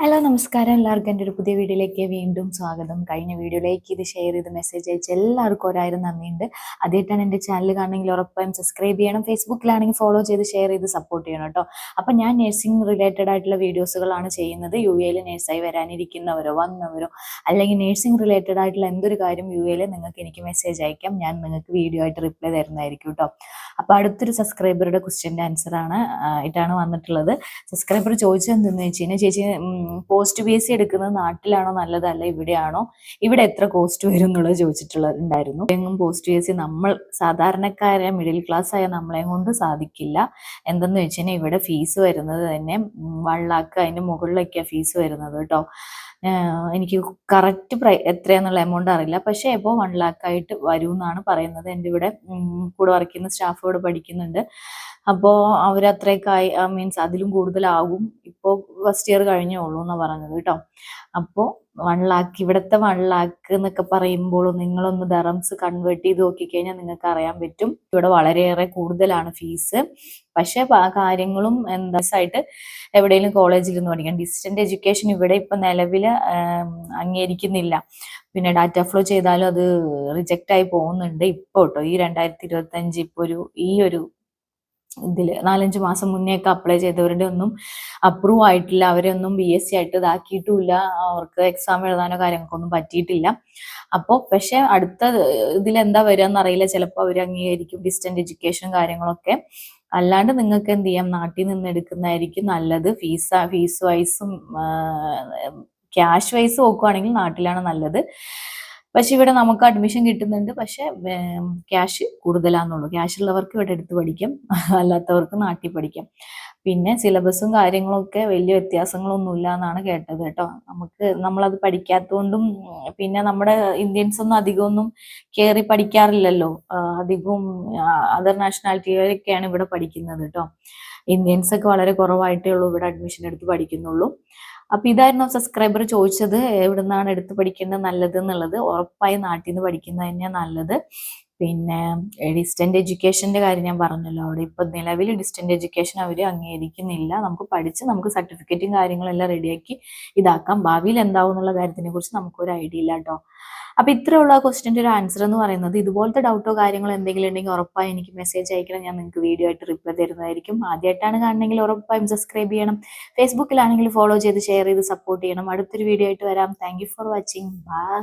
Hello നമസ്കാരം. എല്ലാവർക്കും എൻ്റെ ഒരു പുതിയ വീഡിയോയിലേക്ക് വീണ്ടും സ്വാഗതം. കഴിഞ്ഞ വീഡിയോയിലേക്ക് ഇത് ഷെയർ ചെയ്ത് മെസ്സേജ് അയച്ച എല്ലാവർക്കും ഒരായിരം നന്ദിയുണ്ട്. ആദ്യമായിട്ടാണ് എൻ്റെ ചാനൽ കാണണമെങ്കിൽ ഉറപ്പായും സബ്സ്ക്രൈബ് ചെയ്യണം. ഫേസ്ബുക്കിലാണെങ്കിൽ ഫോളോ ചെയ്ത് ഷെയർ ചെയ്ത് സപ്പോർട്ട് ചെയ്യണം കേട്ടോ. അപ്പം ഞാൻ നഴ്സിംഗ് റിലേറ്റഡ് ആയിട്ടുള്ള വീഡിയോസുകളാണ് ചെയ്യുന്നത്. യു എയിൽ നഴ്സായി വരാനിരിക്കുന്നവരോ വന്നവരോ അല്ലെങ്കിൽ നഴ്സിംഗ് റിലേറ്റഡ് ആയിട്ടുള്ള എന്തൊരു കാര്യം യു എയിൽ നിങ്ങൾക്ക് എനിക്ക് മെസ്സേജ് അയക്കാം. ഞാൻ നിങ്ങൾക്ക് വീഡിയോ ആയിട്ട് റിപ്ലൈ തരുന്നതായിരിക്കും കേട്ടോ. അപ്പോൾ അടുത്തൊരു സബ്സ്ക്രൈബറുടെ ക്വസ്റ്റ്യൻ്റെ ആൻസറാണ് ആയിട്ടാണ് വന്നിട്ടുള്ളത്. സബ്സ്ക്രൈബർ ചോദിച്ചത് എന്തെന്ന് വെച്ച് കഴിഞ്ഞാൽ, ചേച്ചി പോസ്റ്റ് ബി എസ് സി എടുക്കുന്നത് നാട്ടിലാണോ നല്ലത് അല്ല ഇവിടെയാണോ, ഇവിടെ എത്ര കോസ്റ്റ് വരും എന്നുള്ളത് ചോദിച്ചിട്ടുണ്ടായിരുന്നു. എങ്ങും പോസ്റ്റ് ബി എസ് സി നമ്മൾ സാധാരണക്കാരെ മിഡിൽ ക്ലാസ് ആയ നമ്മളെ കൊണ്ട് സാധിക്കില്ല. എന്തെന്ന് വെച്ച് കഴിഞ്ഞാൽ ഇവിടെ ഫീസ് വരുന്നത് തന്നെ 1 lakh അതിന്റെ മുകളിലൊക്കെയാണ് ഫീസ് വരുന്നത് കേട്ടോ. എനിക്ക് കറക്റ്റ് എത്രയാന്നുള്ള എമൗണ്ട് അറിയില്ല, പക്ഷേ ഇപ്പോൾ 1 lakh ആയിട്ട് വരും എന്നാണ് പറയുന്നത്. എൻ്റെ ഇവിടെ കൂടെ വർക്ക് ചെയ്യുന്ന സ്റ്റാഫ് ഇവിടെ പഠിക്കുന്നുണ്ട്. അപ്പോൾ അവരത്രയൊക്കെ മീൻസ് അതിലും കൂടുതലാകും. ഇപ്പോൾ ഫസ്റ്റ് ഇയർ കഴിഞ്ഞേ ഉള്ളൂ എന്നാണ് പറഞ്ഞത് കേട്ടോ. അപ്പോൾ 1 lakh, ഇവിടുത്തെ 1 lakh എന്നൊക്കെ പറയുമ്പോൾ നിങ്ങളൊന്ന് ദറംസ് കൺവേർട്ട് ചെയ്ത് നോക്കിക്കഴിഞ്ഞാൽ നിങ്ങൾക്ക് അറിയാൻ പറ്റും ഇവിടെ വളരെയേറെ കൂടുതലാണ് ഫീസ്. പക്ഷേ കാര്യങ്ങളും എന്താ ആയിട്ട് എവിടെയെങ്കിലും കോളേജിൽ നിന്ന് പഠിക്കാം. ഡിസ്റ്റന്റ് എഡ്യൂക്കേഷൻ ഇവിടെ ഇപ്പം നിലവിൽ അംഗീകരിക്കുന്നില്ല. പിന്നെ ഡാറ്റ ഫ്ലോ ചെയ്താലും അത് റിജക്റ്റ് ആയി പോകുന്നുണ്ട് ഇപ്പോൾ കേട്ടോ. ഈ 2025 ഇപ്പോൾ ഈ ഒരു ഇതിൽ 4-5 മാസം മുന്നേ ഒക്കെ അപ്ലൈ ചെയ്തവരുടെ ഒന്നും അപ്രൂവ് ആയിട്ടില്ല. അവരൊന്നും BSc ആയിട്ട് ഇതാക്കിയിട്ടുമില്ല. അവർക്ക് എക്സാം എഴുതാനോ കാര്യങ്ങൾക്കൊന്നും പറ്റിയിട്ടില്ല. അപ്പോൾ പക്ഷെ അടുത്ത ഇതിലെന്താ വരിക എന്നറിയില്ല. ചിലപ്പോൾ അവർ അംഗീകരിക്കും ഡിസ്റ്റന്റ് എഡ്യൂക്കേഷൻ കാര്യങ്ങളൊക്കെ. അല്ലാണ്ട് നിങ്ങൾക്ക് എന്ത് ചെയ്യാം, നാട്ടിൽ നിന്ന് എടുക്കുന്നതായിരിക്കും നല്ലത്. ഫീസ് വൈസും ക്യാഷ് വൈസ് നോക്കുവാണെങ്കിൽ നാട്ടിലാണ് നല്ലത്. പക്ഷെ ഇവിടെ നമുക്ക് അഡ്മിഷൻ കിട്ടുന്നുണ്ട്. പക്ഷെ ക്യാഷ് കൂടുതലാന്നുള്ളൂ. ക്യാഷ് ഉള്ളവർക്ക് ഇവിടെ എടുത്ത് പഠിക്കാം, അല്ലാത്തവർക്ക് നാട്ടിൽ പഠിക്കാം. പിന്നെ സിലബസും കാര്യങ്ങളൊക്കെ വലിയ വ്യത്യാസങ്ങളൊന്നുമില്ല എന്നാണ് കേട്ടത് കേട്ടോ. നമ്മളത് പഠിക്കാത്തതുകൊണ്ടും പിന്നെ നമ്മുടെ ഇന്ത്യൻസ് ഒന്നും അധികമൊന്നും കയറി പഠിക്കാറില്ലല്ലോ. അധികവും അതർ നാഷണാലിറ്റികളൊക്കെയാണ് ഇവിടെ പഠിക്കുന്നത് കേട്ടോ. ഇന്ത്യൻസ് ഒക്കെ വളരെ കുറവായിട്ടേ ഉള്ളൂ ഇവിടെ അഡ്മിഷൻ എടുത്ത് പഠിക്കുന്നുള്ളൂ. അപ്പൊ ഇതായിരുന്നു സബ്സ്ക്രൈബർ ചോദിച്ചത്, എവിടെ നിന്നാണ് എടുത്ത് പഠിക്കേണ്ടത് നല്ലത് എന്നുള്ളത്. ഉറപ്പായി നാട്ടിൽ നിന്ന് പഠിക്കുന്നത് തന്നെയാണ് നല്ലത്. പിന്നെ ഡിസ്റ്റന്റ് എഡ്യൂക്കേഷന്റെ കാര്യം ഞാൻ പറഞ്ഞല്ലോ. അവിടെ ഇപ്പൊ നിലവിൽ ഡിസ്റ്റന്റ് എഡ്യൂക്കേഷൻ അവർ അംഗീകരിക്കുന്നില്ല. നമുക്ക് പഠിച്ച് നമുക്ക് സർട്ടിഫിക്കറ്റും കാര്യങ്ങളെല്ലാം റെഡിയാക്കി ഇതാക്കാം. ഭാവിയിൽ എന്താവും എന്നുള്ള കാര്യത്തിനെ കുറിച്ച് നമുക്കൊരു ഐഡിയ ഇല്ല കേട്ടോ. അപ്പൊ ഇത്രയുള്ള ക്വസ്റ്റ്യൻ്റെ ഒരു ആൻസർ എന്ന് പറയുന്നത്. ഇതുപോലത്തെ ഡൗട്ടോ കാര്യങ്ങളോ എന്തെങ്കിലും ഉണ്ടെങ്കിൽ ഉറപ്പായി എനിക്ക് മെസ്സേജ് അയക്കണം. ഞാൻ നിങ്ങൾക്ക് വീഡിയോ ആയിട്ട് റിപ്ലൈ തരുന്നതായിരിക്കും. ആദ്യമായിട്ടാണ് കാണണമെങ്കിൽ ഉറപ്പായും സബ്സ്ക്രൈബ് ചെയ്യണം. ഫേസ്ബുക്കിലാണെങ്കിൽ ഫോളോ ചെയ്ത് ഷെയർ ചെയ്ത് സപ്പോർട്ട് ചെയ്യണം. അടുത്തൊരു വീഡിയോ ആയിട്ട് വരാം. Thank you for watching. By.